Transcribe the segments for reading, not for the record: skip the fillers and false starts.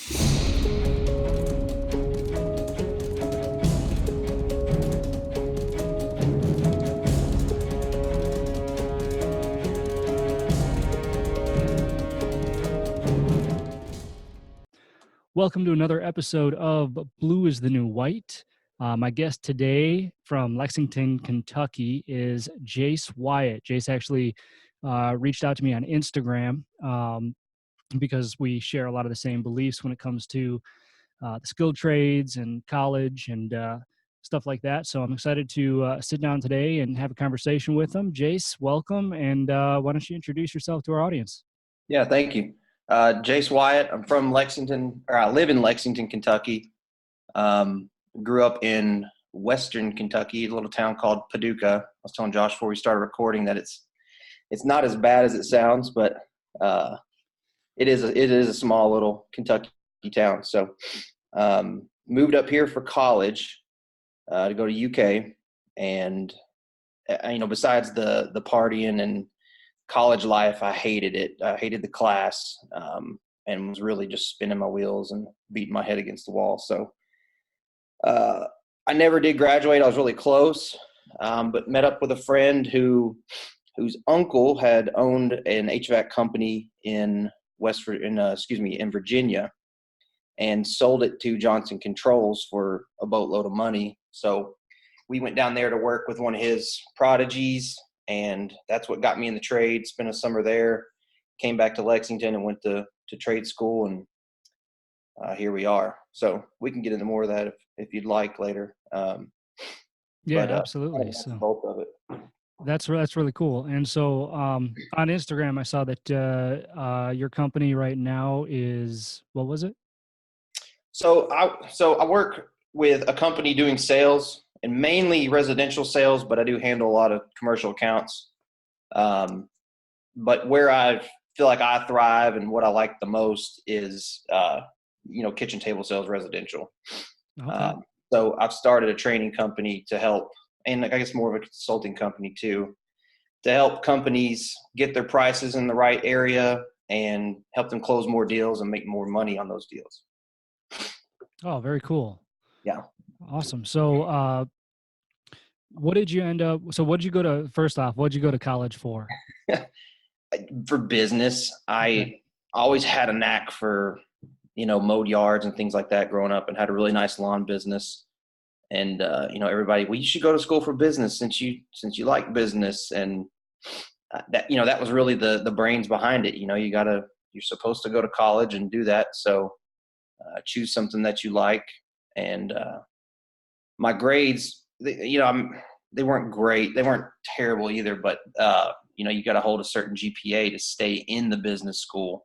Welcome to another episode of Blue is the New White. My guest today from Lexington, Kentucky is Jase Wyatt. Jase actually reached out to me on Instagram because we share a lot of the same beliefs when it comes to the skilled trades and college and stuff like that. So I'm excited to sit down today and have a conversation with him. Jase, welcome. And why don't you introduce yourself to our audience? Yeah, thank you. Jase Wyatt. I'm from Lexington, or I live in Lexington, Kentucky. Grew up in Western Kentucky, a little town called Paducah. I was telling Josh before we started recording that it's not as bad as it sounds, but it is a small little Kentucky town. So moved up here for college to go to UK, and besides the partying and college life, I hated it. I hated the class, and was really just spinning my wheels and beating my head against the wall. So I never did graduate. I was really close, but met up with a friend whose uncle had owned an HVAC company in Virginia, and sold it to Johnson Controls for a boatload of money. So we went down there to work with one of his prodigies, and that's what got me in the trade. Spent a summer there, came back to Lexington and went to trade school, and here we are. So we can get into more of that if you'd like later. Absolutely. That's So both of it. that's really cool. And so on Instagram, I saw that your company right now is, what was it? So I work with a company doing sales, and mainly residential sales, but I do handle a lot of commercial accounts. But where I feel like I thrive and what I like the most is, kitchen table sales residential. Okay. So I've started a training company to help, and I guess more of a consulting company too, to help companies get their prices in the right area and help them close more deals and make more money on those deals. Oh, very cool. Yeah. Awesome. So what did you end up, so what did you go to, first off, what did you go to college for? For business. Okay. I always had a knack for, mowed yards and things like that growing up, and had a really nice lawn business. And, everybody, well, you should go to school for business since you like business. And that was really the brains behind it. You're supposed to go to college and do that. So choose something that you like. And my grades, they weren't great. They weren't terrible either, but you got to hold a certain GPA to stay in the business school.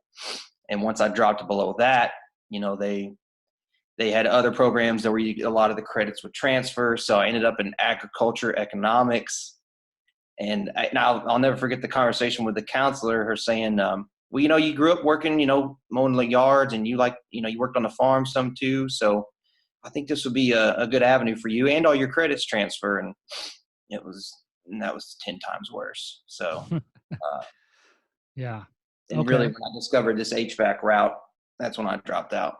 And once I dropped below that, they had other programs that where a lot of the credits would transfer. So I ended up in agriculture economics. And I'll never forget the conversation with the counselor, her saying, well, you grew up working, mowing the yards, and you worked on the farm some too. So I think this would be a good avenue for you, and all your credits transfer. And that was 10 times worse. So, Yeah. and Okay. really when I discovered this HVAC route, that's when I dropped out.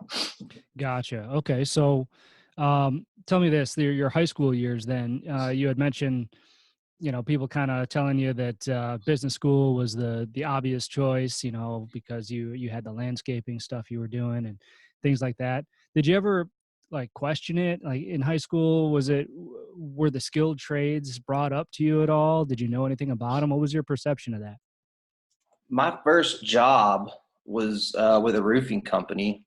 Gotcha. Okay. So tell me this, your high school years then, you had mentioned, people kind of telling you that business school was the obvious choice, because you had the landscaping stuff you were doing and things like that. Did you ever question it? Like in high school, were the skilled trades brought up to you at all? Did you know anything about them? What was your perception of that? My first job was with a roofing company,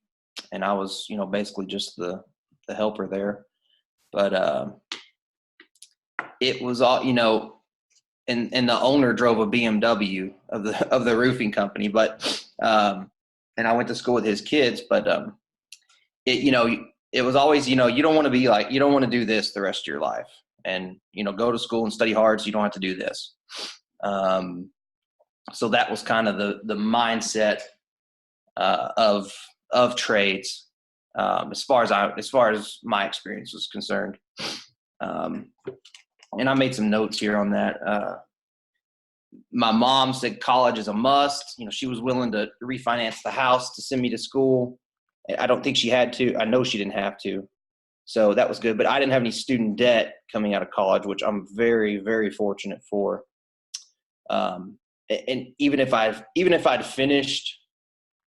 and I was, basically just the helper there. But it was all, and the owner drove a BMW of the roofing company. But and I went to school with his kids, but it was always, you don't want to be like, you don't want to do this the rest of your life, and go to school and study hard so you don't have to do this. So that was kind of the mindset of trades, as far as my experience was concerned. And I made some notes here on that. My mom said college is a must. She was willing to refinance the house to send me to school. I don't think she had to. I know she didn't have to. So that was good. But I didn't have any student debt coming out of college, which I'm very, very fortunate for. And even if I'd finished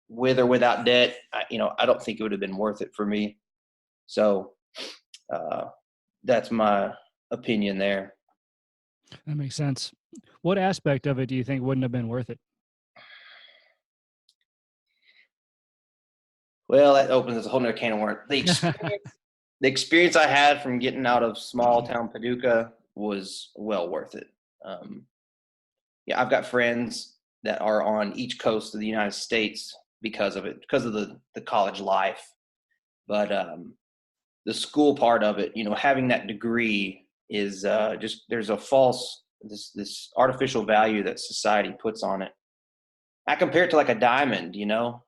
with or without debt, I don't think it would have been worth it for me. So that's my opinion there. That makes sense. What aspect of it do you think wouldn't have been worth it? Well, that opens a whole nother can of worms. The experience I had from getting out of small town Paducah was well worth it. Yeah, I've got friends that are on each coast of the United States because of it, because of the college life. But the school part of it, having that degree is just, there's a false, this artificial value that society puts on it. I compare it to like a diamond,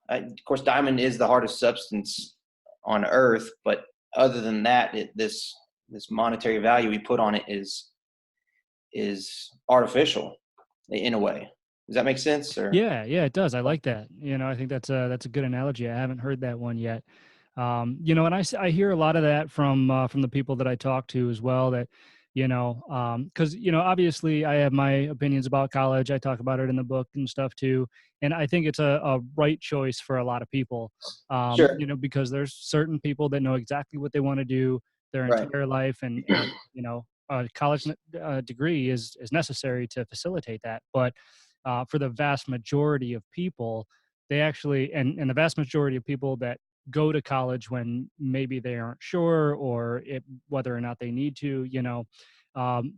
of course, diamond is the hardest substance on earth, but other than that, this monetary value we put on it is artificial in a way. Does that make sense? Or Yeah, it does. I like that. I think that's a good analogy. I haven't heard that one yet. And I hear a lot of that from the people that I talk to as well. That because obviously I have my opinions about college. I talk about it in the book and stuff too, and I think it's a right choice for a lot of people. sure, Because there's certain people that know exactly what they want to do their right, entire life, and a college degree is necessary to facilitate that. But for the vast majority of people, they actually, and the vast majority of people that go to college when maybe they aren't sure or whether or not they need to,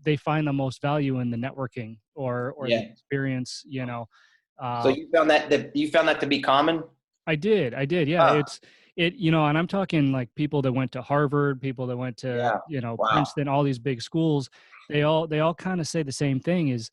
they find the most value in the networking or the yeah. experience. So Uh, you found that to be common? I did. Yeah. Ah, And I'm talking like people that went to Harvard, people that went to, yeah. Wow. Princeton, all these big schools. They all kind of say the same thing: is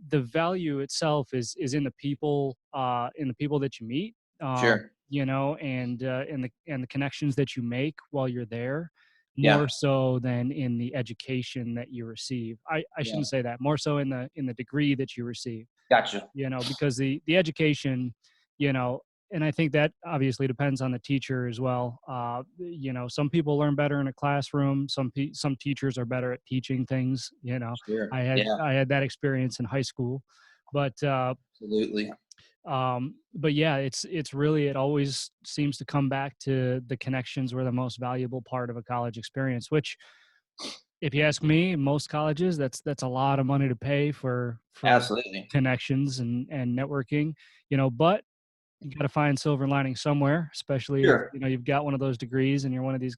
the value itself is in the people that you meet, Sure. and the connections that you make while you're there, Yeah. more so than in the education that you receive. I Yeah. shouldn't say that, more so in the degree that you receive, Gotcha. because the education, you know and I think that obviously depends on the teacher as well. Some people learn better in a classroom. Some teachers are better at teaching things. Sure. I had Yeah. I had that experience in high school. Absolutely. But yeah, it's really, it always seems to come back to the connections were the most valuable part of a college experience, which, if you ask me, most colleges, that's a lot of money to pay for Absolutely. connections and networking. But you got to find silver lining somewhere, especially if Sure. you've got one of those degrees and you're one of these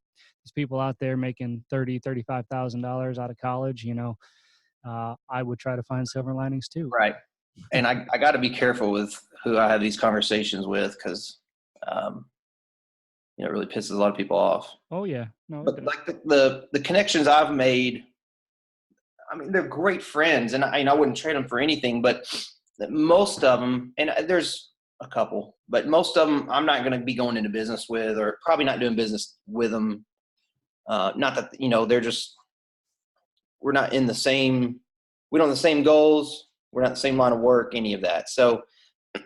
people out there making $35,000 out of college. I would try to find silver linings too. Right. And I got to be careful with who I have these conversations with, because um, it really pisses a lot of people off. Oh yeah, no, it But does. like the connections I've made, I mean, they're great friends, and I wouldn't trade them for anything. But most of them, and there's a couple, but most of them, I'm not going to be going into business with, or probably not doing business with them. Not that they're just, we're not in the same, we don't have the same goals. We're not in the same line of work, any of that. So,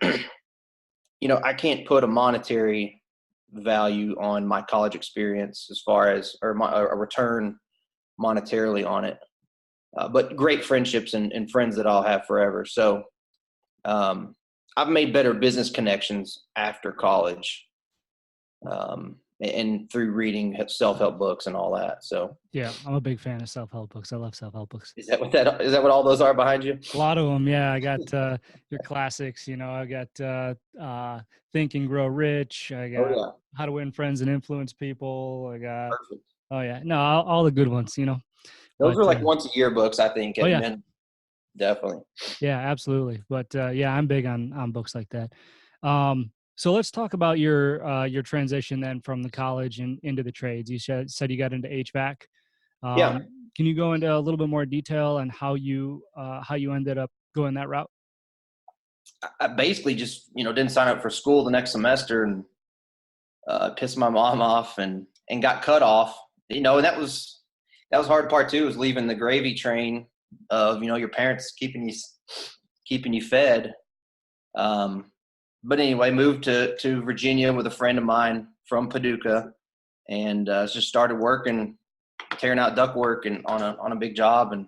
I can't put a monetary value on my college experience as far as, or a return monetarily on it. But great friendships and friends that I'll have forever. So um, I've made better business connections after college, and through reading self-help books and all that. So Yeah, I'm a big fan of self-help books. I love self-help books. is that what all those are behind you? A lot of them, yeah. I got your classics. I got Think and Grow Rich. I Oh got yeah, How to Win Friends and Influence People. I got, perfect. oh yeah, no, all the good ones. Those But were like once a year books, I think, oh at yeah, minimum. Definitely. yeah, absolutely. But yeah, I'm big on books like that. So let's talk about your transition then from the college and into the trades. You said you got into HVAC. Yeah, Can you go into a little bit more detail on how you ended up going that route? I basically just didn't sign up for school the next semester, and pissed my mom off, and got cut off. And that was hard part too, was leaving the gravy train of your parents keeping you fed. But anyway, moved to Virginia with a friend of mine. from Paducah, and just started working, tearing out ductwork and on a big job, and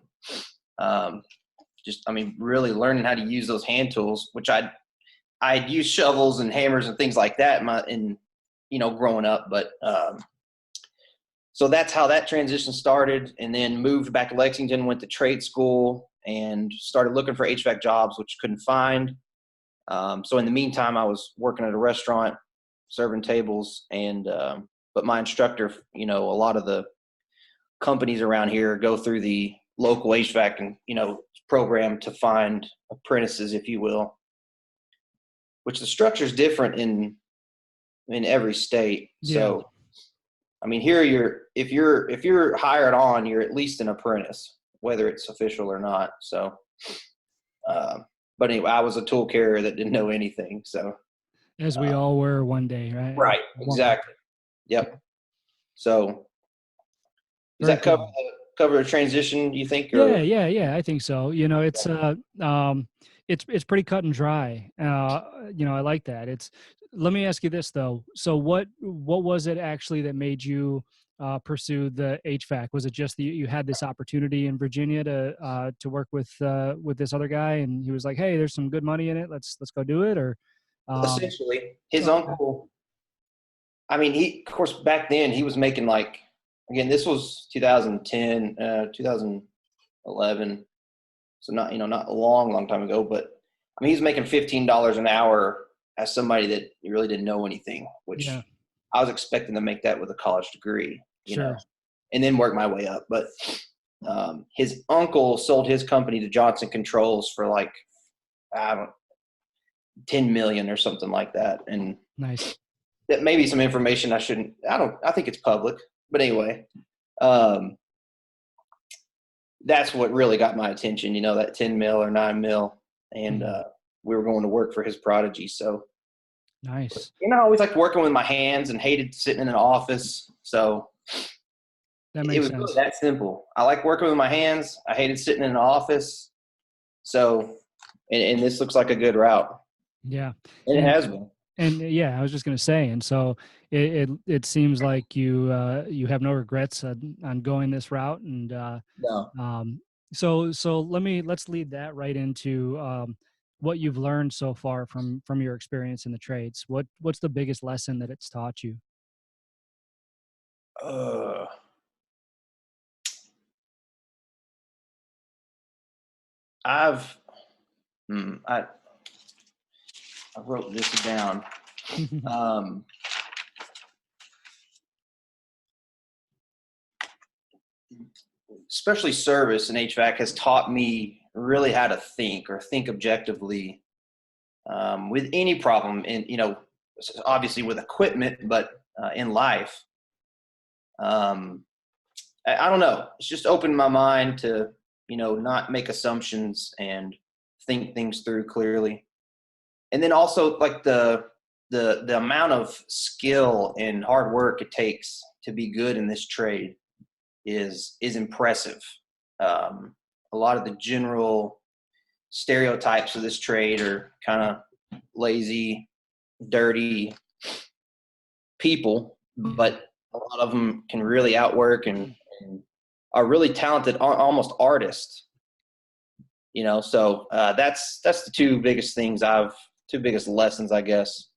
really learning how to use those hand tools, which I'd use shovels and hammers and things like that growing up, but so that's how that transition started, and then moved back to Lexington, went to trade school, and started looking for HVAC jobs, which couldn't find. So in the meantime, I was working at a restaurant, serving tables, and but my instructor, a lot of the companies around here go through the local HVAC and program to find apprentices, if you will, which the structure is different in every state. Yeah. So here if you're hired on, you're at least an apprentice, whether it's official or not. So, but anyway, I was a tool carrier that didn't know anything. So, as we all were one day, right? Right. Exactly. Yep. So, does that cover the transition, you think? Or? Yeah. I think so. It's pretty cut and dry. I like that. Let me ask you this though. So what was it actually that made you pursue the HVAC? Was it just that you had this opportunity in Virginia to work with this other guy, and he was like, "Hey, there's some good money in it. Let's go do it." Or essentially, his uncle. He, of course, back then he was making again, this was 2010, 2011. So not a long time ago, but he's making $15 an hour as somebody that really didn't know anything, which I was expecting to make that with a college degree, and then work my way up. But his uncle sold his company to Johnson Controls for $10 million or something like that. And nice. That may be some information I think it's public, but anyway, that's what really got my attention, that 10 mil or 9 mil. And we were going to work for his prodigy. So nice. I always liked working with my hands and hated sitting in an office. So that makes it was sense. Really that simple. I like working with my hands. I hated sitting in an office. So, and this looks like a good route. Yeah. And it has been. And I was just going to say, and so it seems like you have no regrets on going this route. And No. So let's lead that right into what you've learned so far from your experience in the trades. What's the biggest lesson that it's taught you? I wrote this down. Especially service and HVAC has taught me really how to think objectively with any problem, and obviously with equipment, but in life. I don't know. It's just opened my mind to not make assumptions and think things through clearly. And then also the amount of skill and hard work it takes to be good in this trade is impressive. A lot of the general stereotypes of this trade are kind of lazy, dirty people, but a lot of them can really outwork and are really talented, almost artists. So that's the two biggest lessons, I guess.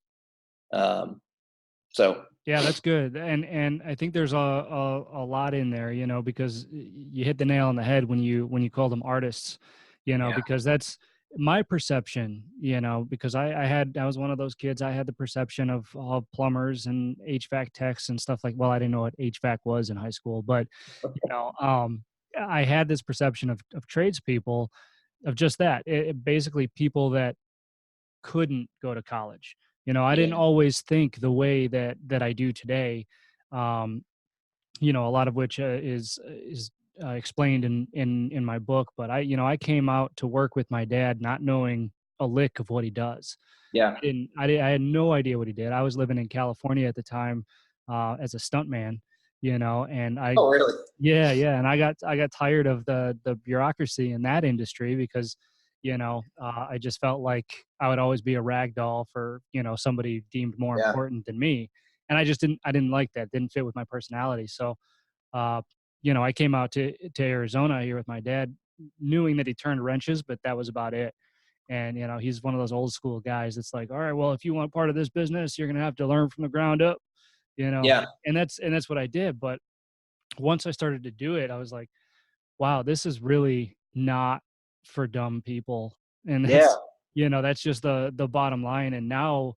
So yeah, that's good. And I think there's a lot in there, because you hit the nail on the head when you call them artists, because that's my perception, because I was one of those kids. I had the perception of plumbers and HVAC techs and stuff well, I didn't know what HVAC was in high school, but I had this perception of tradespeople, of just that, basically people that couldn't go to college. I didn't always think the way that I do today, a lot of which is explained in my book. But I came out to work with my dad not knowing a lick of what he does. Yeah. I had no idea what he did. I was living in California at the time as a stuntman, and I. Oh, really? Yeah. And I got tired of the bureaucracy in that industry because I just felt like I would always be a rag doll for somebody deemed more important than me. and I didn't like that. Didn't fit with my personality. So, uh, I came out to Arizona here with my dad, knowing that he turned wrenches, but that was about it. And, he's one of those old school guys that's like, all right, well, if you want part of this business, you're going to have to learn from the ground up, Yeah. and that's what I did. But once I started to do it, I was like, wow, this is really not for dumb people. And Yeah. that's just the bottom line. And now,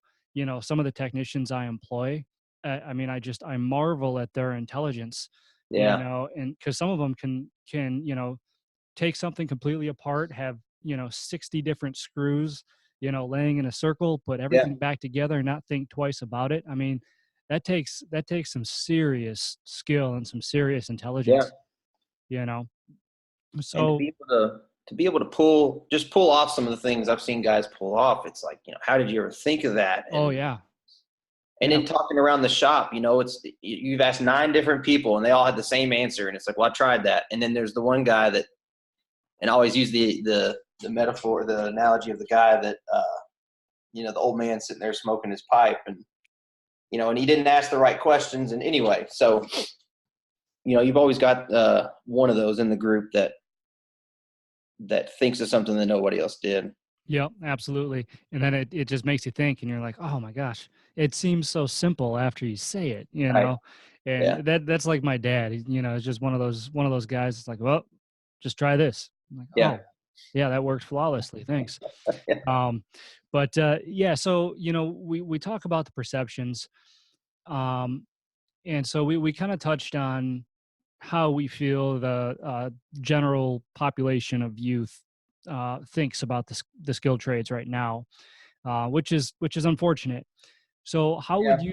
some of the technicians I employ, I mean, I marvel at their intelligence, Yeah. and because some of them can, take something completely apart, have, 60 different screws, laying in a circle, put Yeah. everything back together and not think twice about it. I mean, that takes some serious skill and some serious Yeah. intelligence, you know. And So, to be able to pull off some of the things I've seen guys pull off, it's like, how did you ever think of that? oh yeah, And yeah, in talking around the shop, you've asked 9 different people and they all had the same answer. And it's like, well, I tried that. And then there's the one guy that, and I always use the metaphor, the analogy of the guy that, the old man sitting there smoking his pipe, and he didn't ask the right questions. And anyway, so, you've always got one of those in the group that thinks of something that nobody else did. yeah, absolutely. And then it just makes you think, and you're like, oh my gosh, it seems so simple after you say it, Right. And Yeah. that's like my dad. It's just one of those guys. It's like, well, just try this. I'm like, Yeah. oh, yeah, that worked flawlessly. Thanks. Yeah. Um, but yeah, so we talk about the perceptions, um, and so we kind of touched on how we feel the general population of youth thinks about the skilled trades right now, which is unfortunate. So how do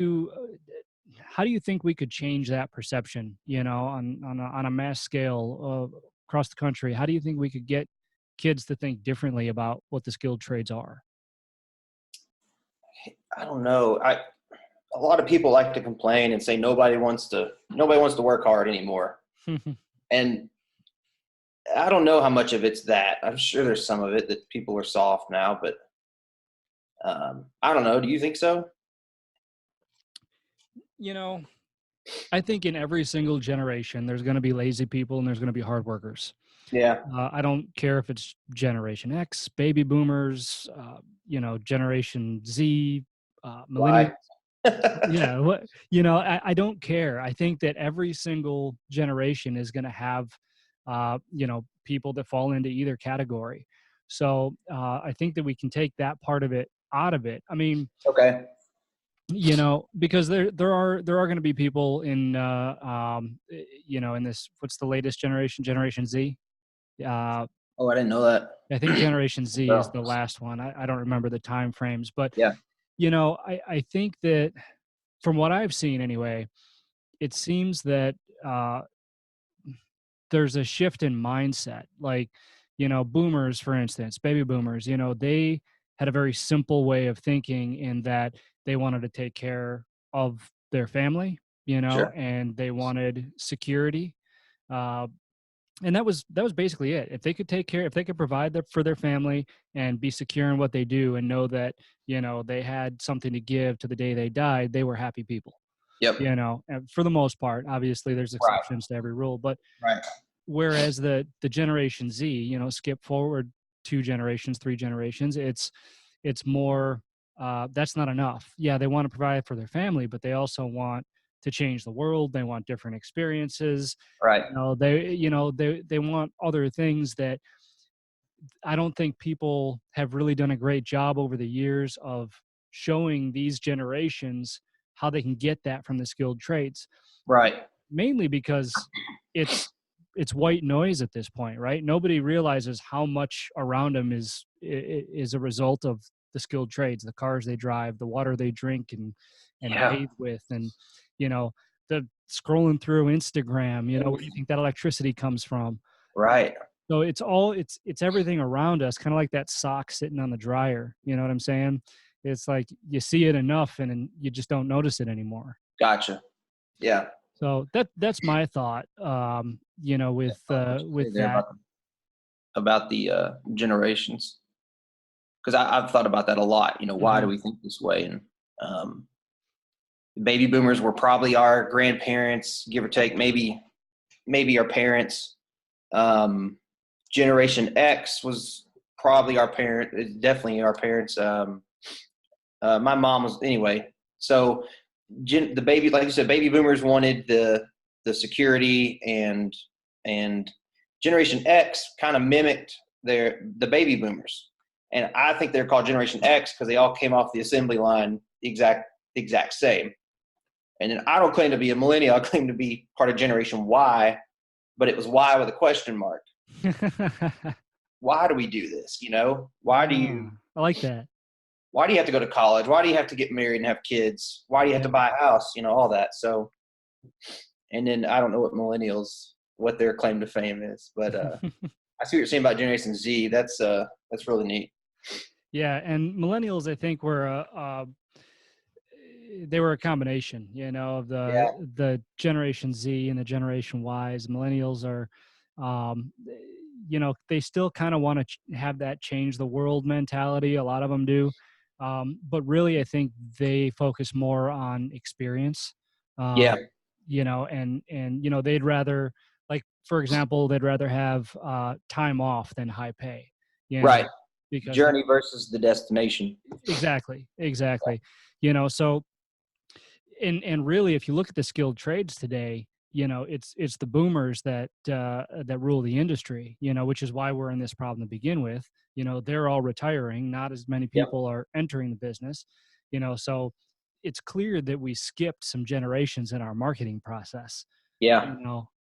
you think we could change that perception? On a mass scale across the country, how do you think we could get kids to think differently about what the skilled trades are? I don't know. A lot of people like to complain and say nobody wants to work hard anymore. And I don't know how much of it's that. I'm sure there's some of it that people are soft now, but I don't know. Do you think so? you know, I think in every single generation, there's going to be lazy people and there's going to be hard workers. Yeah. I don't care if it's Generation X, baby boomers, Generation Z, millennial. Why? Yeah, I don't care. I think that every single generation is going to have, people that fall into either category. So I think that we can take that part of it out of it. I mean, Okay. because there are going to be people in in this, what's the latest generation, Generation Z. uh Oh, I didn't know that. I think Generation Z is So, the last one. I don't remember the time frames, but yeah. I think that from what I've seen anyway, it seems that uh there's a shift in mindset. Like, boomers, for instance, baby boomers, they had a very simple way of thinking in that they wanted to take care of their family, Sure. and they wanted security. Uh, and that was basically it. If they could take care, if they could provide for their family and be secure in what they do and know that, they had something to give to the day they died, they were happy people, Yep. and for the most part. Obviously, there's Right. exceptions to every rule, but Right. whereas the Generation Z, skip forward 2 generations, 3 generations, it's more, that's not enough. Yeah, they want to provide for their family, but they also want to change the world. They want different experiences. Right. They want other things that I don't think people have really done a great job over the years of showing these generations how they can get that from the skilled trades, Right. mainly because it's white noise at this point, right? Nobody realizes how much around them is a result of the skilled trades, the cars they drive, the water they drink and Yeah. bathe with, and you know the scrolling through Instagram. Where do you think that electricity comes from? Right. So it's everything around us, kind of like that sock sitting on the dryer. You know what I'm saying? It's like you see it enough, and then you just don't notice it anymore. Gotcha. Yeah. So that's my thought. Yeah, With I like what you say there that. about the generations, because I've thought about that a lot. Why do Mhm. we think this way? And um, Baby boomers were probably our grandparents, give or take, maybe our parents. Generation X was probably our parent, definitely our parents. My mom was anyway. So the baby, like you said, baby boomers wanted the security, and Generation X kind of mimicked the baby boomers, and I think they're called Generation X because they all came off the assembly line exact same. And then I don't claim to be a millennial; I claim to be part of Generation Y, but it was Y with a question mark. Why do we do this? Ah, I like that. Why do you have to go to college? Why do you have to get married and have kids? Why do you have to Yeah. buy a house? All that. So, and then I don't know what their claim to fame is, but I see what you're saying about Generation Z. That's really neat. Yeah, and millennials, I think, were they were a combination, of Yeah. the Generation Z and the Generation Ys. Millennials are, um, they still kind of want to have that change the world mentality. A lot of them do, but really, I think they focus more on experience. Yeah. And they'd rather, like, for example, they'd rather have time off than high pay. You know, Right. because Journey versus the destination. exactly. So and really, if you look at the skilled trades today, it's the boomers that rule the industry, which is why we're in this problem to begin with. They're all retiring, not as many Yep. people are entering the business. So it's clear that we skipped some generations in our marketing process. Yeah.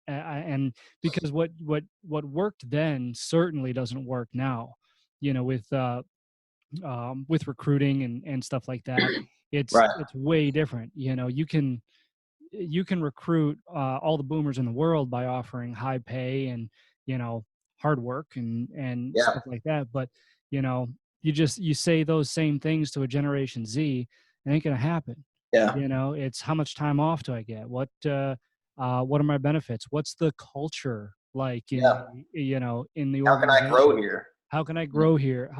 And because what worked then certainly doesn't work now. With recruiting and stuff like that, it's Right. it's way different. You can recruit all the boomers in the world by offering high pay and you know hard work and Yeah. stuff like that. But you know you say those same things to a Generation Z, it ain't gonna happen. Yeah. It's how much time off do I get? What are my benefits? What's the culture like Yeah. in the How can I grow organization? here? How can I grow here?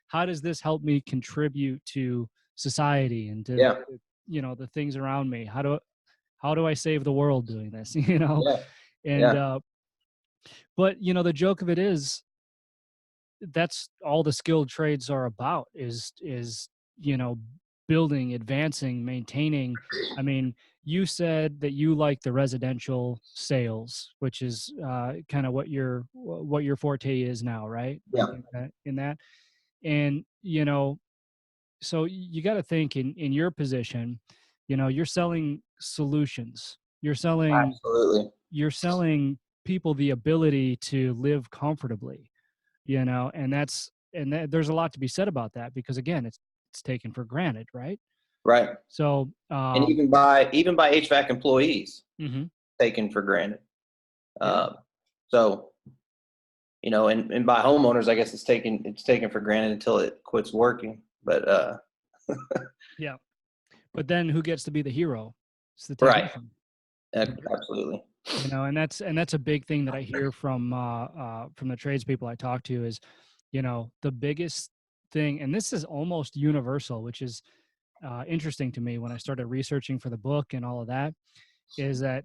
How does this help me contribute to society and to Yeah. the things around me? How do I save the world doing this? Yeah. And Yeah. but the joke of it is that's all the skilled trades are about is you know building, advancing, maintaining. I mean, you said that you like the residential sales, which is kind of what your forte is now, right? Like Yeah. in that. And so you got to think in your position, you're selling solutions. Absolutely. You're selling people the ability to live comfortably, and there's a lot to be said about that because again, it's taken for granted, right? Right. So, And even by HVAC employees, mhm, taken for granted. yeah, Um, so and by homeowners, I guess it's taken for granted until it quits working. But yeah. But then who gets to be the hero? It's the right. technician, Absolutely. and that's a big thing that I hear from the tradespeople I talk to is, the biggest thing, and this is almost universal, which is interesting to me when I started researching for the book and all of that, is that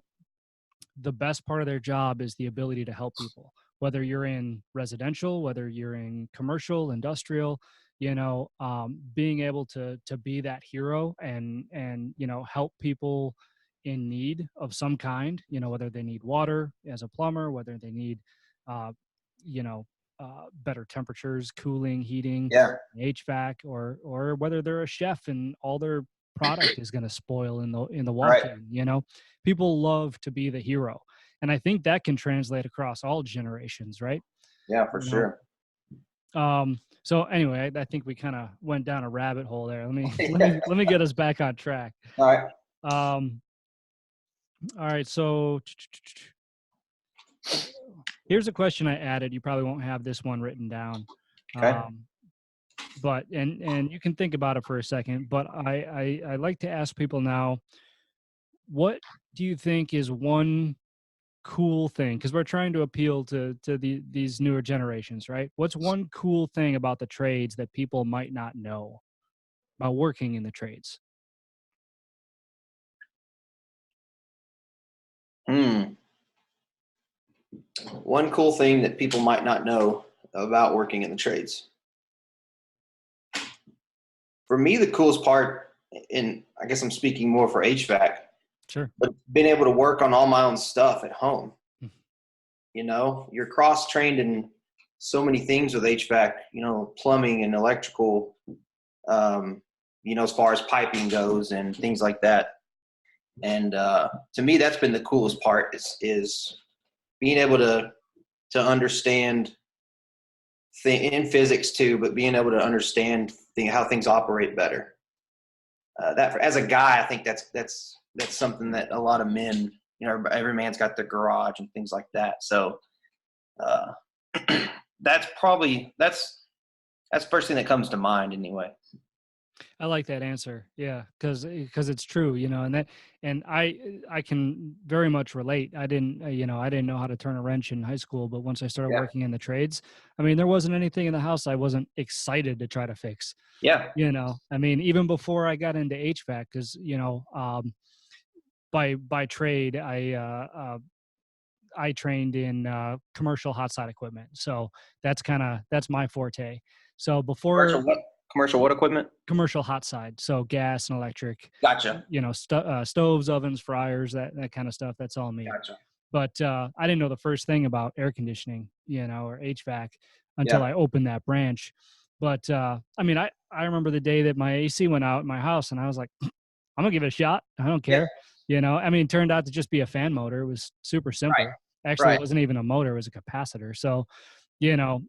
the best part of their job is the ability to help people, whether you're in residential, whether you're in commercial, industrial, being able to be that hero and help people in need of some kind, whether they need water as a plumber, whether they need uh, you know better temperatures, cooling, heating, Yeah. HVAC, or whether they're a chef and all their product is going to spoil in the Right. walk-in. People love to be the hero, and I think that can translate across all generations, right? Yeah, for you know sure. so anyway, I think we kind of went down a rabbit hole there. Let me let Yeah. me let me get us back on track. All right. um all right, so here's a question I added. You probably won't have this one written down, Okay. um but and you can think about it for a second, but I like to ask people now, what do you think is one cool thing, because we're trying to appeal to these newer generations, right? What's one cool thing about the trades that people might not know about working in the trades? Hmm. One cool thing that people might not know about working in the trades. For me, the coolest part, and I guess I'm speaking more for HVAC, Sure. but being able to work on all my own stuff at home. Mm. You're cross trained in so many things with HVAC, plumbing and electrical, as far as piping goes and things like that. And to me, that's been the coolest part is being able to understand in physics too, but being able to understand how things operate better. That as a guy, I think that's something that a lot of men, every man's got their garage and things like that. So uh, that's the first thing that comes to mind anyway. I like that answer. Yeah, because it's true, and I can very much relate. I didn't I didn't know how to turn a wrench in high school, but once I started Yeah. working in the trades, I mean, there wasn't anything in the house I wasn't excited to try to fix. Yeah. I mean, even before I got into HVAC, because by trade, I trained in commercial hot side equipment, so that's my forte. So Commercial before what? Commercial what equipment? commercial hot side, so gas and electric, Gotcha. stoves, ovens, fryers, that kind of stuff. That's all me. Gotcha. But I didn't know the first thing about air conditioning, or HVAC until Yeah. I opened that branch. But I mean, I remember the day that my AC went out in my house, and I was like, I'm gonna give it a shot. I don't Yeah. care. I mean, it turned out to just be a fan motor. It was super Right. simple. Actually, it Right. wasn't even a motor; it was a capacitor. So, you know,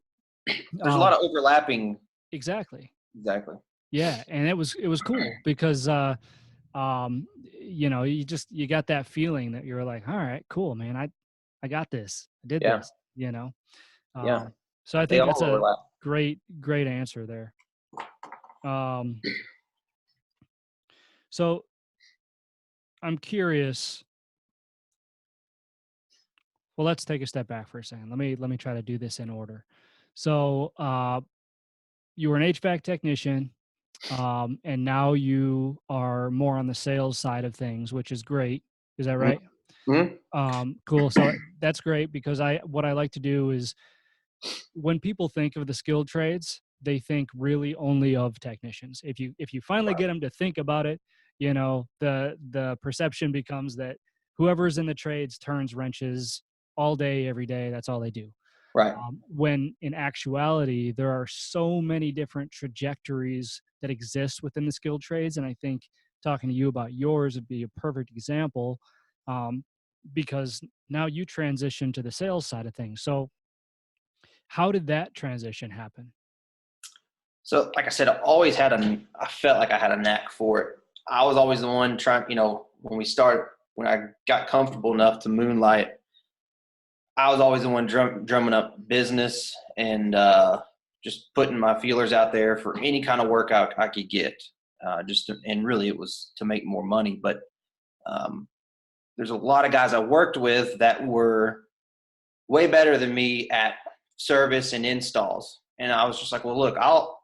There's a lot of overlapping. exactly. Exactly. Yeah, and it was cool because you got that feeling that you're like, all right, cool, man, I got this, I did Yeah. this, Yeah. so I They think all that's a overlap. great answer there. um so I'm curious. Well, let's take a step back for a second. Let me try to do this in order. So you were an HVAC technician, and now you are more on the sales side of things, which is great. Is that right? Mm-hmm. Cool. So that's great, because what I like to do is, when people think of the skilled trades, they think really only of technicians. If you finally Right. get them to think about it, the perception becomes that whoever's in the trades turns wrenches all day, every day. That's all they do. Right. When in actuality, there are so many different trajectories that exist within the skilled trades. And I think talking to you about yours would be a perfect example, um, because now you transition to the sales side of things. So how did that transition happen? So, like I said, I felt like I had a knack for it. I was always the one trying, when I got comfortable enough to moonlight, I was always the one drumming up business and just putting my feelers out there for any kind of work I could get. And really it was to make more money. But um, there's a lot of guys I worked with that were way better than me at service and installs. And I was just like, well, look, I'll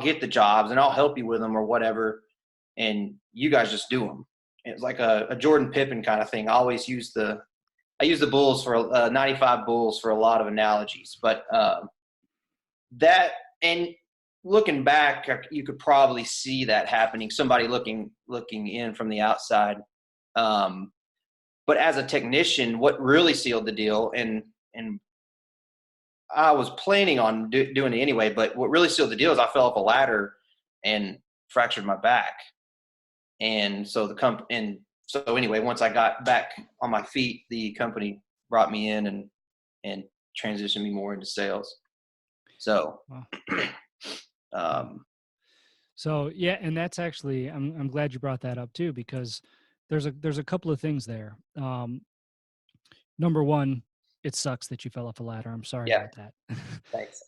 get the jobs and I'll help you with them or whatever, and you guys just do them. It's like a Jordan Pippen kind of thing. I use the Bulls for 95 Bulls for a lot of analogies, but that and looking back, you could probably see that happening. Somebody looking in from the outside. Um, but as a technician, what really sealed the deal, and I was planning on doing it anyway, but what really sealed the deal is I fell off a ladder and fractured my back. And so anyway, once I got back on my feet, the company brought me in and transitioned me more into sales. So, Wow. um, So yeah, and that's actually, I'm glad you brought that up too, because there's a couple of things there. Number one, it sucks that you fell off a ladder. I'm sorry yeah, about that. thanks.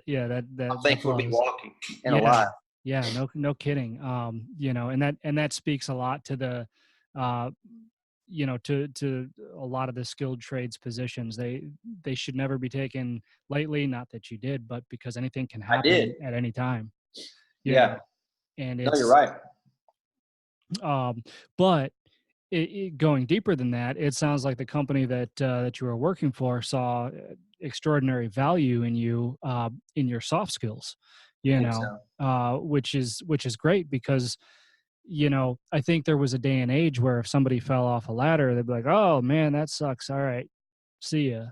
Yeah, I'm that thankful to be blows. walking and Yeah, alive. yeah, no kidding. And that speaks a lot to the, uh, to a lot of the skilled trades positions. They should never be taken lightly. Not that you did, but because anything can I did. happen at any time. You Yeah. know, and No, you're it's right. but going deeper than that, it sounds like the company that you were working for saw extraordinary value in you, in your soft skills, I you think know, so. which is great because I think there was a day and age where if somebody fell off a ladder, they'd be like, "Oh man, that sucks. All right, see ya."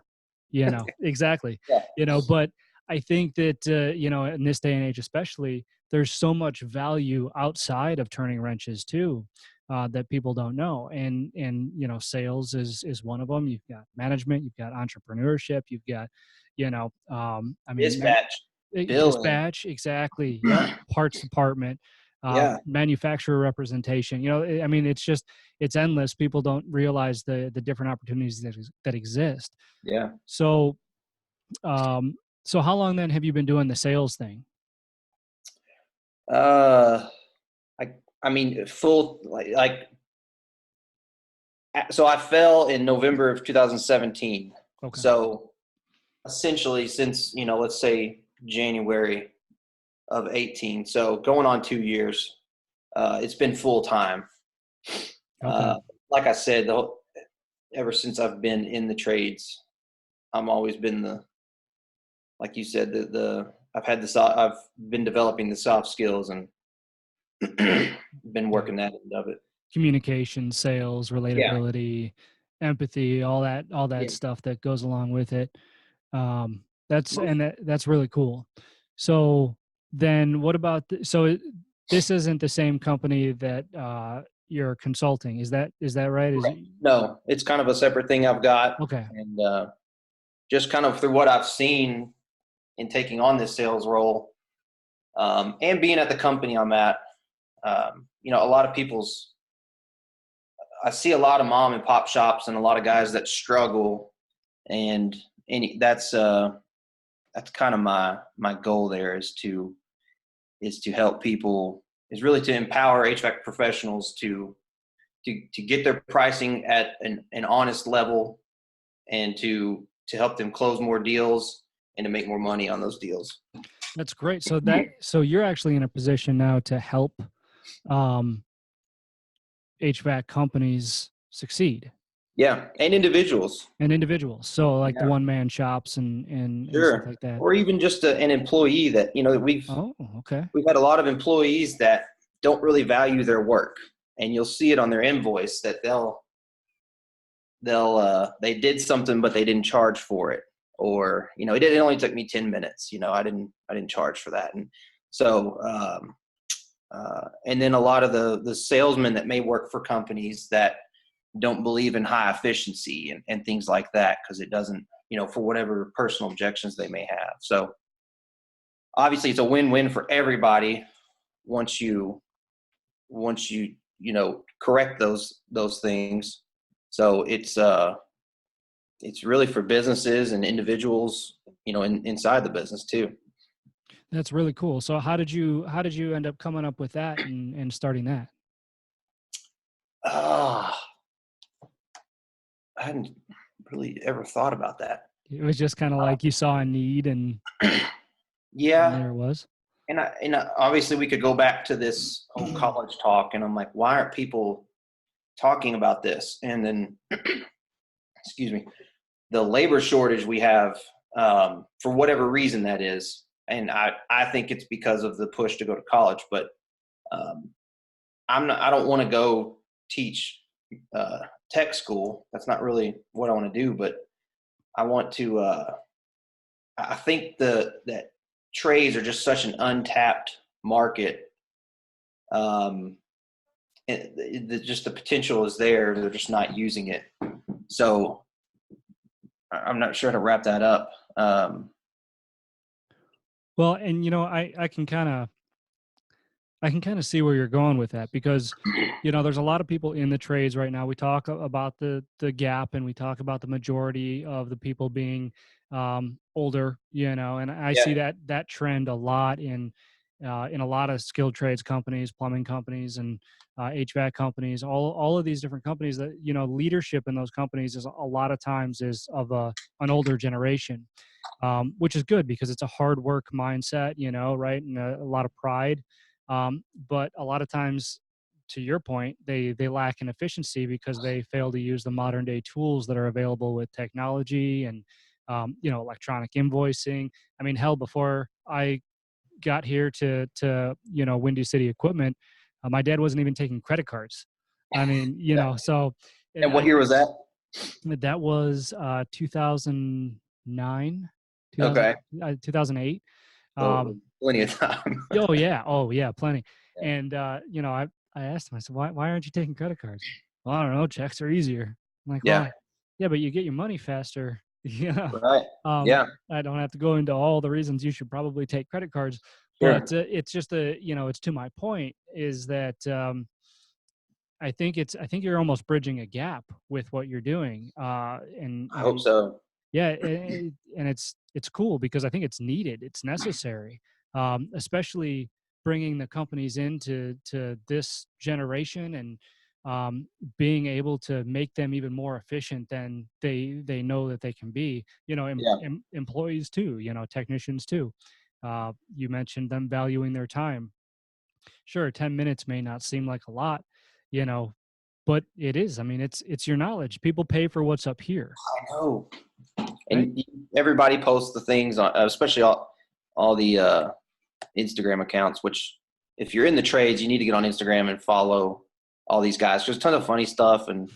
Exactly. Yeah. But I think that in this day and age, especially, there's so much value outside of turning wrenches too, that people don't know. And sales is one of them. You've got management, you've got entrepreneurship, you've got, I mean, Dispatch, billing. dispatch, exactly. Yep. Parts department, Yeah. manufacturer representation. I mean, it's endless. People don't realize the different opportunities that exist. Yeah. So, um, so how long then have you been doing the sales thing? Uh, I mean, full so I fell in November of 2017. Okay. So essentially, since let's say January of 18, so going on 2 years, it's been full time. Okay. Like I said, ever since I've been in the trades, I'm always been like you said, I've been developing the soft skills and been Yeah. working that end of it. Communication, sales, Yeah. relatability, empathy, all that Yeah. stuff that goes along with it. That's really cool. So then what about this isn't the same company that you're consulting. Is that right? Is it No, it's kind of a separate thing I've got, okay. and just kind of through what I've seen in taking on this sales role, and being at the company I'm at, a lot of I see a lot of mom and pop shops and a lot of guys that struggle, and that's kind of my goal there is to help people, is really to empower HVAC professionals to get their pricing at an honest level, and to help them close more deals and to make more money on those deals. That's great. So you're actually in a position now to help um HVAC companies succeed Yeah, and individuals. and individuals. So like the Yeah, one man shops and stuff sure. like that. Or even just an employee that Oh, okay. we've had a lot of employees that don't really value their work, and you'll see it on their invoice that they did something but they didn't charge for it, or it only took me 10 minutes. I didn't charge for that. And so and then a lot of the salesmen that may work for companies that don't believe in high efficiency and things like that, because it doesn't, for whatever personal objections they may have. So obviously it's a win-win for everybody once you correct those things. So it's really for businesses and individuals, inside the business too. That's really cool. So how did you end up coming up with that and starting that? Ah, I hadn't really ever thought about that. It was just kind of like you saw a need and Yeah, there it was. and obviously we could go back to this whole college talk, and I'm like, why aren't people talking about this? And then, excuse me, the labor shortage we have, for whatever reason that is, and I think it's because of the push to go to college, but um, I don't want to go teach tech school. That's not really what I want to do, but I want to. I think that trades are just such an untapped market. Um, just the potential is there. They're just not using it. So I'm not sure how to wrap that up. Well, and I can kind of see where you're going with that because, there's a lot of people in the trades right now. We talk about the gap, and we talk about the majority of the people being older, and I see Yeah, that trend a lot in a lot of skilled trades companies, plumbing companies, and HVAC companies. All of these different companies that leadership in those companies is a lot of times is of an older generation, which is good because it's a hard work mindset, right, and a lot of pride. But a lot of times to your point, they lack in efficiency because they fail to use the modern day tools that are available with technology and electronic invoicing. I mean, hell, before I got here to Windy City Equipment, my dad wasn't even taking credit cards. I mean, Yeah. so And what I year was that? that was 2009, 2000, Okay. 2008. Oh, Um, plenty of time. oh yeah, plenty. Yeah. And I asked him, I said, why aren't you taking credit cards? Well, I don't know, checks are easier. I'm like, Yeah. well, yeah, but you get your money faster. Yeah. Right. Um, Yeah. I don't have to go into all the reasons you should probably take credit cards, but Sure. it's just it's to my point is that I think you're almost bridging a gap with what you're doing, I hope and so. yeah, and it's cool because I think it's needed, it's necessary, especially bringing the companies into this generation and being able to make them even more efficient than they know that they can be. Yeah. Employees too, technicians too. You mentioned them valuing their time. Sure, 10 minutes may not seem like a lot, you know, but it is. I mean, it's your knowledge. People pay for what's up here, I know. right? And everybody posts the things on, especially all the Instagram accounts. Which, if you're in the trades, you need to get on Instagram and follow all these guys. There's a ton of funny stuff and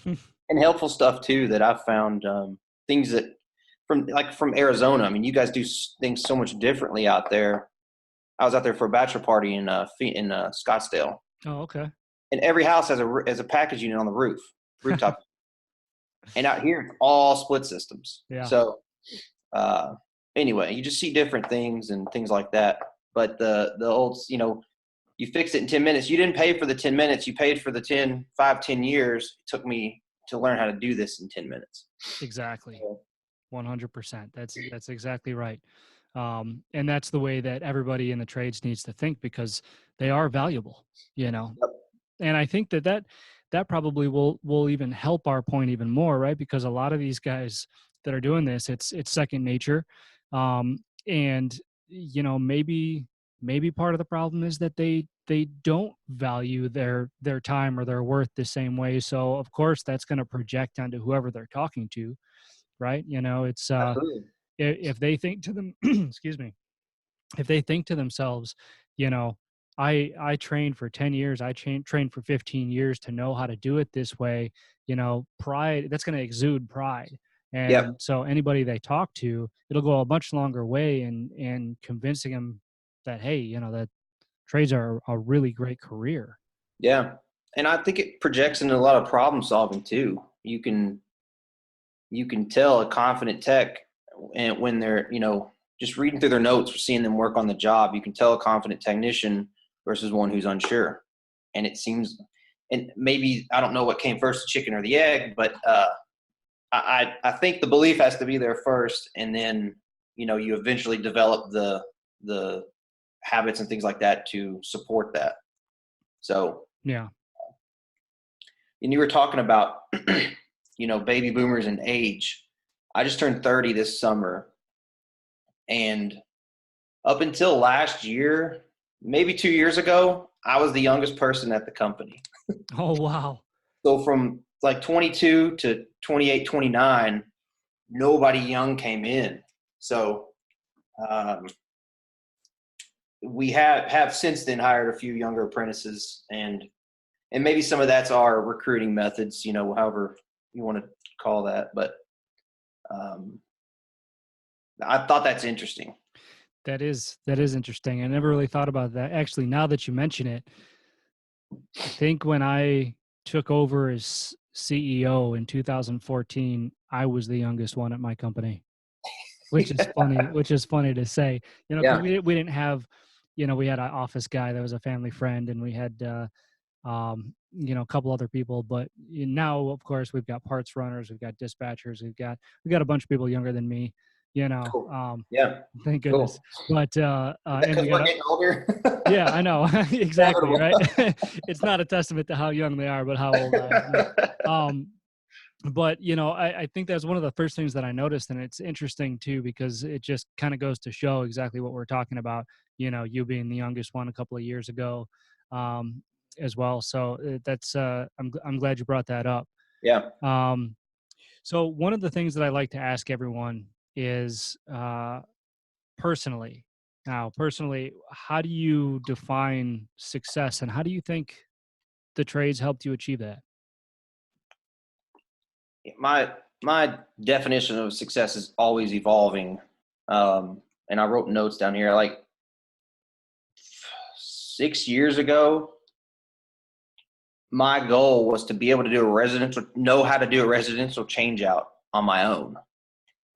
helpful stuff too that I've found. Things that from Arizona. I mean, you guys do things so much differently out there. I was out there for a bachelor party in Scottsdale, Oh, okay. and every house has a package unit on the rooftop. And out here, it's all split systems. Yeah, So uh, anyway, you just see different things and things like that. But the old, you fixed it in 10 minutes. You didn't pay for the 10 minutes. You paid for the 10 years. It took me to learn how to do this in 10 minutes. exactly. So, 100%. That's exactly right. And that's the way that everybody in the trades needs to think because they are valuable, you know. yep. And I think that probably will even help our point even more, right? Because a lot of these guys that are doing this, it's second nature. And maybe part of the problem is that they don't value their time or their worth the same way. So of course that's going to project onto whoever they're talking to, right? It's Absolutely. if they think to them excuse me, if they think to themselves, you know, I trained for 10 years, trained for 15 years to know how to do it this way, pride, that's going to exude pride. And Yep. so anybody they talk to, it'll go a much longer way in convincing them that, hey, that trades are a really great career. Yeah. And I think it projects into a lot of problem solving too. You can tell a confident tech, and when they're just reading through their notes or seeing them work on the job, you can tell a confident technician versus one who's unsure. And it seems, and maybe I don't know what came first, the chicken or the egg, but I think the belief has to be there first, and then you eventually develop the habits and things like that to support that. So, Yeah. and you were talking about baby boomers and age. I just turned 30 this summer, and up until last year, maybe 2 years ago, I was the youngest person at the company. Oh, wow. So from like 22 to 28, 29, nobody young came in. So um, we have since then hired a few younger apprentices, and maybe some of that's our recruiting methods, however you want to call that. But um, I thought that's interesting. That is interesting. I never really thought about that. Actually, now that you mention it, I think when I took over as CEO in 2014, I was the youngest one at my company, which is funny, which is funny to say, because Yeah, we didn't have, we had an office guy that was a family friend and we had, a couple other people, but now of course we've got parts runners, we've got dispatchers, we've got a bunch of people younger than me, cool. Yeah, thank goodness. cool. But, Is that and we because got we're getting older? yeah, I know. Exactly, Inevitable. right? It's not a testament to how young they are, but how old I am. Um, but I think that's one of the first things that I noticed, and it's interesting too because it just kind of goes to show exactly what we're talking about. You being the youngest one a couple of years ago, um, as well. So that's I'm glad you brought that up. Yeah. Um, so one of the things that I like to ask everyone is personally. Now, personally, how do you define success, and how do you think the trades helped you achieve that? My definition of success is always evolving. And I wrote notes down here. Like 6 years ago, my goal was to be able to know how to do a residential change out on my own.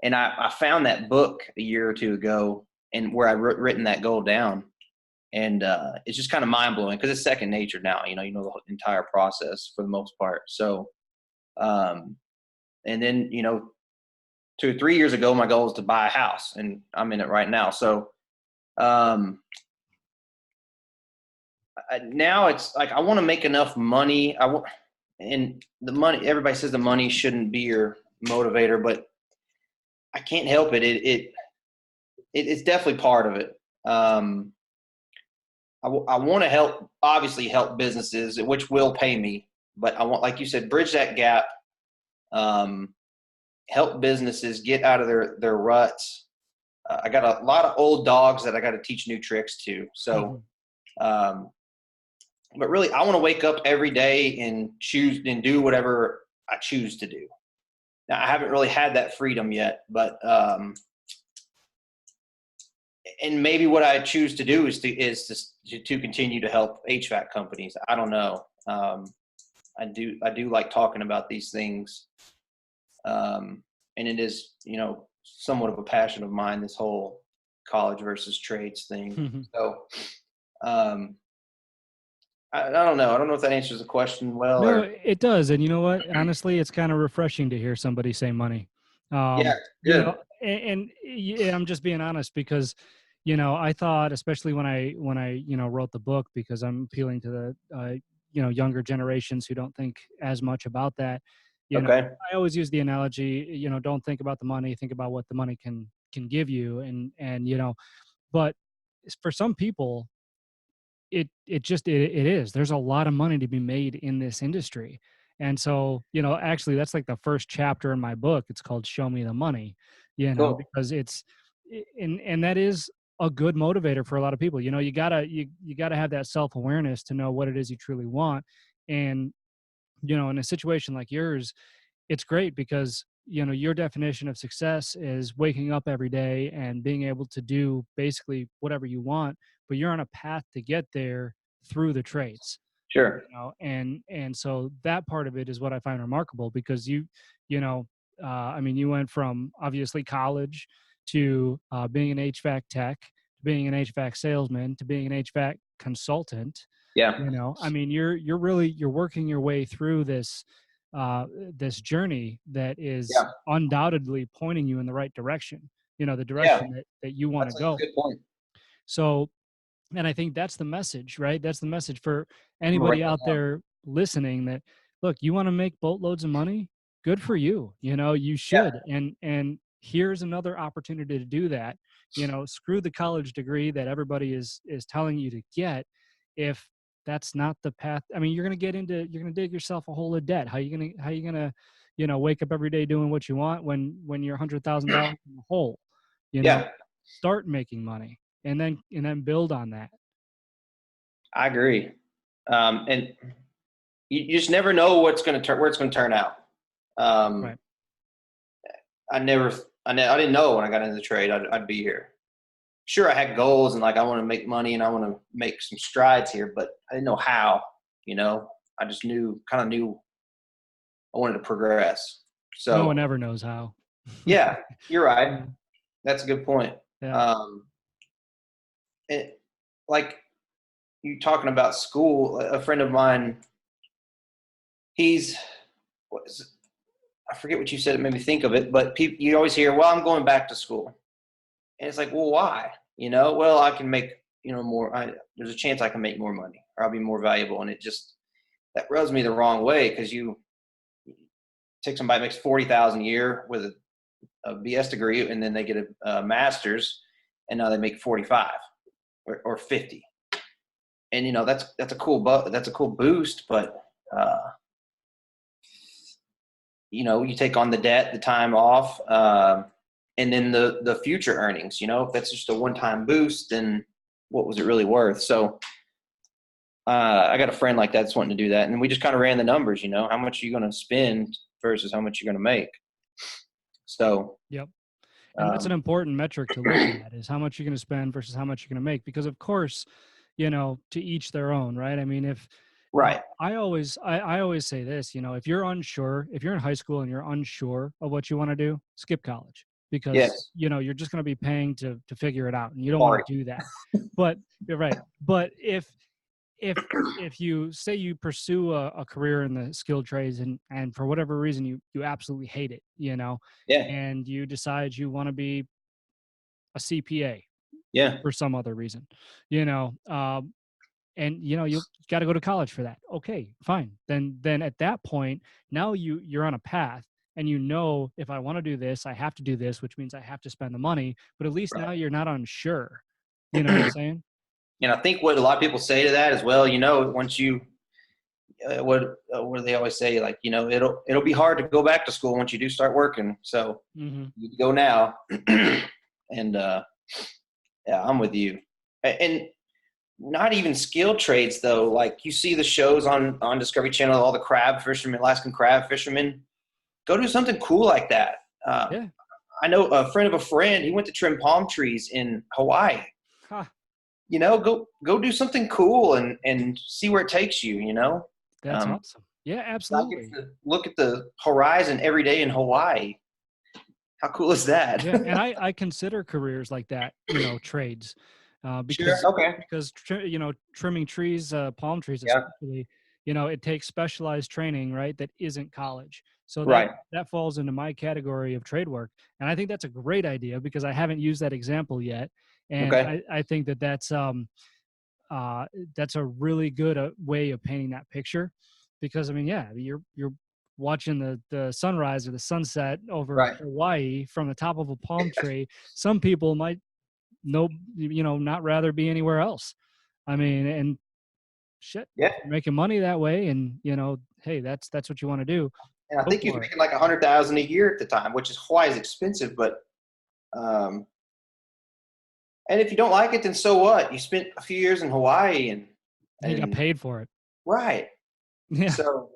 And I found that book a year or two ago, and where I written that goal down. And it's just kind of mind blowing because it's second nature now. You know the entire process for the most part. So, and then 2 or 3 years ago, my goal was to buy a house, and I'm in it right now. So, now it's like I want to make enough money. And the money. Everybody says the money shouldn't be your motivator, but I can't help it. It's definitely part of it. I want to obviously help businesses, which will pay me, but I want, like you said, bridge that gap. Help businesses get out of their ruts. I got a lot of old dogs that I got to teach new tricks to. So, but really, I want to wake up every day and choose and do whatever I choose to do. Now, I haven't really had that freedom yet, but and maybe what I choose to do is to continue to help HVAC companies. I don't know. I do like talking about these things, and it is somewhat of a passion of mine. This whole college versus trades thing. So. I don't know. I don't know if that answers the question well. No, Or it does. And you know what? Honestly, it's kind of refreshing to hear somebody say money. yeah, good. Yeah, I'm just being honest because, I thought, especially when I wrote the book, because I'm appealing to the younger generations who don't think as much about that. Okay. I always use the analogy, don't think about the money, think about what the money can give you, and but for some people it is, there's a lot of money to be made in this industry. And so actually that's like the first chapter in my book. It's called Show Me the Money, Cool. because and that is a good motivator for a lot of people. You gotta have that self-awareness to know what it is you truly want. And in a situation like yours, it's great because your definition of success is waking up every day and being able to do basically whatever you want, but you're on a path to get there through the trades. Sure. And so that part of it is what I find remarkable, because I mean, you went from obviously college to being an HVAC tech, to being an HVAC salesman, to being an HVAC consultant. Yeah. I mean, you're working your way through this journey that is Yeah. undoubtedly pointing you in the right direction, the Yeah. direction that you want to That's a go. good point. So, and I think that's the message, right? That's the message for I'm gonna write anybody that out down. there listening, that, look, you want to make boatloads of money? Good for you. You Yeah. should. And here's another opportunity to do that. Screw the college degree that everybody is telling you to get. If that's not the path, I mean, you're going to dig yourself a hole of debt. How you going to, wake up every day doing what you want when you're $100,000 in the hole, you know, Yeah. start making money and then build on that. I agree. And you just never know where it's going to turn out. Um, Right. I didn't know when I got into the trade I'd be here. Sure, I had goals and like I want to make money and I want to make some strides here, but I didn't know how. I just knew I wanted to progress. No So one ever knows how. yeah, you're right. Yeah. That's a good point. Yeah. Um, it, like you talking about school, a friend of mine, he's, what is it? I forget what you said. It made me think of it, but you always hear, well, I'm going back to school. And it's like, well, why? Well, I can make, more, there's a chance I can make more money or I'll be more valuable. And that rubs me the wrong way. Cause you take somebody who makes 40,000 a year with a BS degree and then they get a master's and now they make 45 or 50. and that's a cool that's a cool boost, but uh, you take on the debt, the time off, and then the future earnings. If that's just a one time boost, then what was it really worth? So I got a friend like that's wanting to do that, and we just kind of ran the numbers. How much are you going to spend versus how much you're going to make? So Yep. And that's an um, important metric to look at, is how much you're going to spend versus how much you're going to make. Because of course, to each their own, right? I mean, if right, I always say this, if you're unsure, if you're in high school and you're unsure of what you want to do, skip college, because yes, you're just going to be paying to figure it out, and you don't want party, to do that. But you're right. But if if you say you pursue a career in the skilled trades, and for whatever reason you absolutely hate it, yeah, and you decide you want to be a CPA yeah, for some other reason, you know, and you got to go to college for that. Okay, fine. Then at that point, now you're on a path, and if I want to do this, I have to do this, which means I have to spend the money. But at least now you're not unsure. You know what I'm right. saying? And I think what a lot of people say to that as well, once you what do they always say? Like, it'll be hard to go back to school once you do start working. So Hmm. you go now, and yeah, I'm with you. And not even skilled trades though. Like you see the shows on Discovery Channel, all the crab fishermen, Alaskan crab fishermen. Go do something cool like that. Uh, Yeah. I know a friend of a friend. He went to trim palm trees in Hawaii. Ha, Go do something cool and see where it takes you. that's Um, awesome. Yeah, I get absolutely. to look at the horizon every day in Hawaii. How cool is that? Yeah, and I consider careers like that, trades, Sure. because Okay. trimming trees, palm trees Yeah. especially, it takes specialized training, right? That isn't college, so that Right. that falls into my category of trade work, and I think that's a great idea because I haven't used that example yet, and Okay. I think uh, that's a really good way of painting that picture, because I mean, yeah, you're watching the sunrise or the sunset over Right. Hawaii from the top of a palm tree. Some people might not rather be anywhere else. I mean, and shit, Yeah. if you're making money that way, and hey, that's what you want to do, And I go think he was for it. making like 100,000 a year at the time, which is Hawaii's expensive. But um, and if you don't like it, then so what? You spent a few years in Hawaii, and He got and paid for it. right. Yeah. So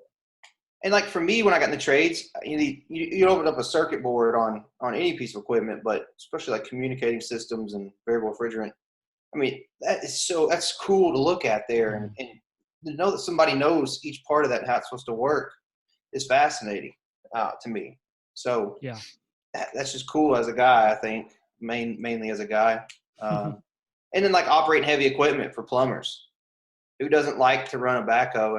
and like for me, when I got in the trades, you open up a circuit board on any piece of equipment, but especially like communicating systems and variable refrigerant. I mean, that's cool to look at there, and, Mhm. and to know that somebody knows each part of that and how it's supposed to work is fascinating to me. So Yeah. that's just cool as a guy. I think mainly as a guy, and then like operating heavy equipment for plumbers. Who doesn't like to run a backhoe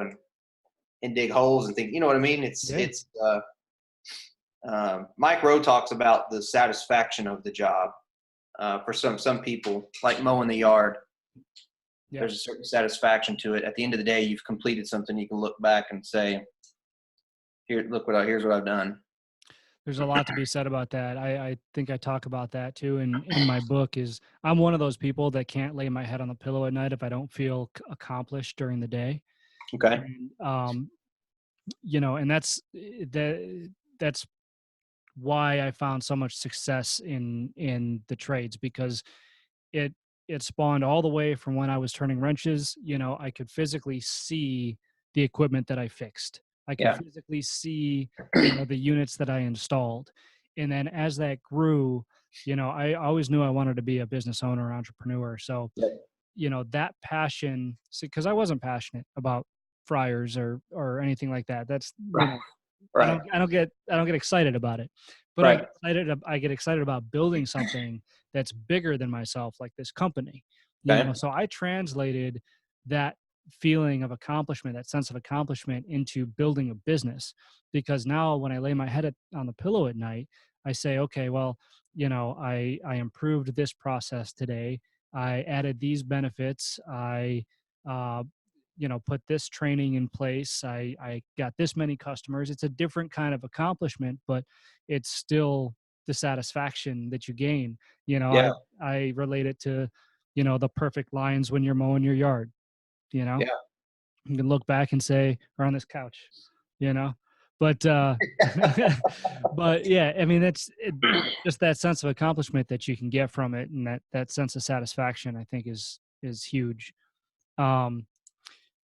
and dig holes and think? You know what I mean? Yeah. Mike Rowe talks about the satisfaction of the job. For some people, like mowing the yard, Yeah. there's a certain satisfaction to it. At the end of the day, you've completed something. You can look back and say, "Here, here's what I've done." There's a lot to be said about that. I think I talk about that too in my book. Is I'm one of those people that can't lay my head on the pillow at night if I don't feel accomplished during the day. Okay. And and that's why I found so much success in the trades, because it it spawned all the way from when I was turning wrenches. I could physically see the equipment that I fixed. I could Yeah. physically see, the units that I installed. And then as that grew, I always knew I wanted to be a business owner, entrepreneur. So, Yep. that passion, because I wasn't passionate about fryers or anything like that. That's, Right. Right. I don't get excited about it, but Right. I get excited about building something that's bigger than myself, like this company. Okay. So I translated that feeling of accomplishment, that sense of accomplishment, into building a business, because now when I lay my head on the pillow at night, I say, okay, well, I improved this process today. I added these benefits. I uh, put this training in place. I got this many customers. It's a different kind of accomplishment, but it's still the satisfaction that you gain. Yeah. I relate it to, the perfect lines when you're mowing your yard. you know, Yeah. you can look back and say, or on this couch, you know, but, but yeah, I mean, that's it, just that sense of accomplishment that you can get from it. And that sense of satisfaction, I think is huge. Um,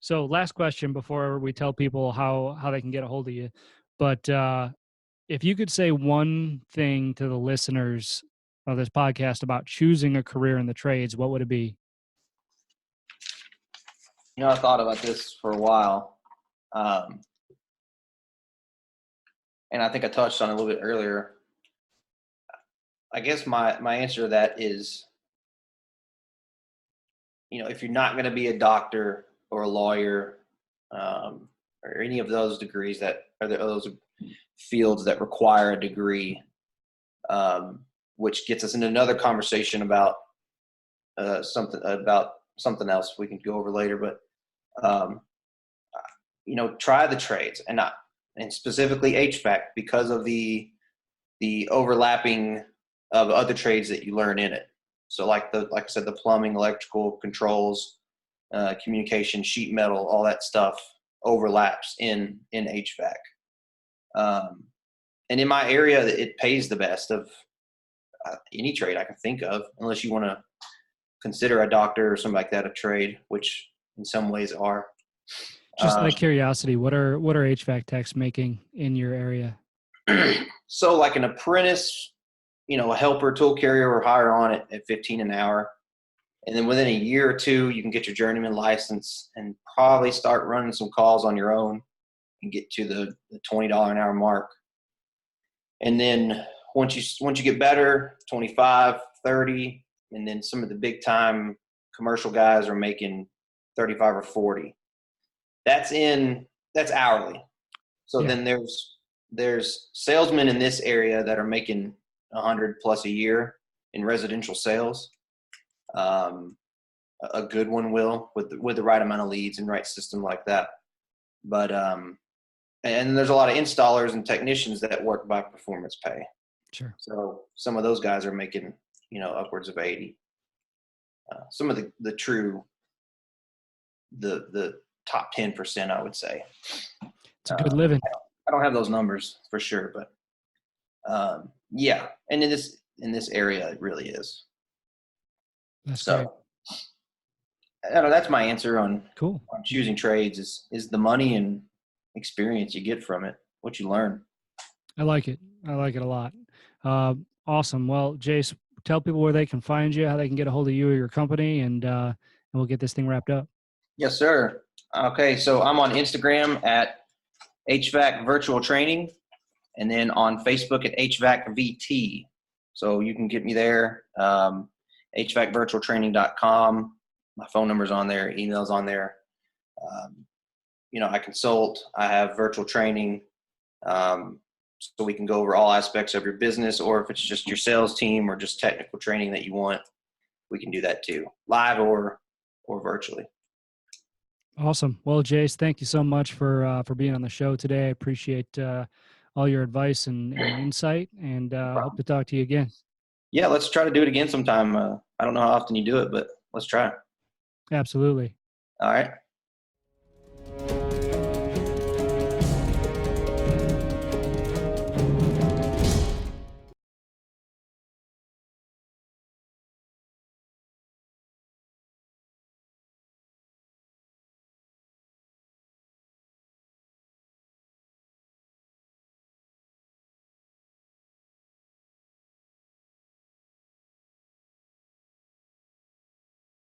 so last question before we tell people how they can get a hold of you. But, if you could say one thing to the listeners of this podcast about choosing a career in the trades, what would it be? I thought about this for a while. And I think I touched on it a little bit earlier. I guess my answer to that is, if you're not going to be a doctor or a lawyer, or any of those degrees that are those fields that require a degree, which gets us into another conversation about something else we can go over later. But try the trades, and specifically HVAC, because of the overlapping of other trades that you learn in it. So like I said, the plumbing, electrical, controls, communication, sheet metal, all that stuff overlaps in HVAC. And in my area, it pays the best of any trade I can think of, unless you want to consider a doctor or something like that a trade, which in some ways are. Just out of curiosity, what are HVAC techs making in your area? So like an apprentice, a helper, tool carrier, or hire on at $15 an hour. And then within a year or two, you can get your journeyman license and probably start running some calls on your own and get to the $20 an hour mark. And then once you get better, 25, 30, and then some of the big time commercial guys are making 35 or 40. That's hourly. So then there's salesmen in this area that are making 100 plus a year in residential sales. A good one will with the right amount of leads and right system like that. But and there's a lot of installers and technicians that work by performance pay. Sure. So some of those guys are making upwards of 80. Some of the true the top 10%, I would say. It's a good living. I don't have those numbers for sure, but yeah. And in this area, it really is. That's so great. I don't know, that's my answer on Cool. on choosing trades is the money and experience you get from it, what you learn. I like it. I like it a lot. Awesome. Well, Jase, tell people where they can find you, how they can get a hold of you or your company, and we'll get this thing wrapped up. Yes, sir. Okay, so I'm on Instagram at HVAC Virtual Training, and then on Facebook at HVAC VT. So you can get me there. HVACvirtualtraining.com. My phone number's on there, email's on there. I consult. I have virtual training, so we can go over all aspects of your business, or if it's just your sales team or just technical training that you want, we can do that too, live or virtually. Awesome. Well, Jase, thank you so much for being on the show today. I appreciate all your advice and insight, and hope to talk to you again. Yeah, let's try to do it again sometime. I don't know how often you do it, but let's try. Absolutely. All right.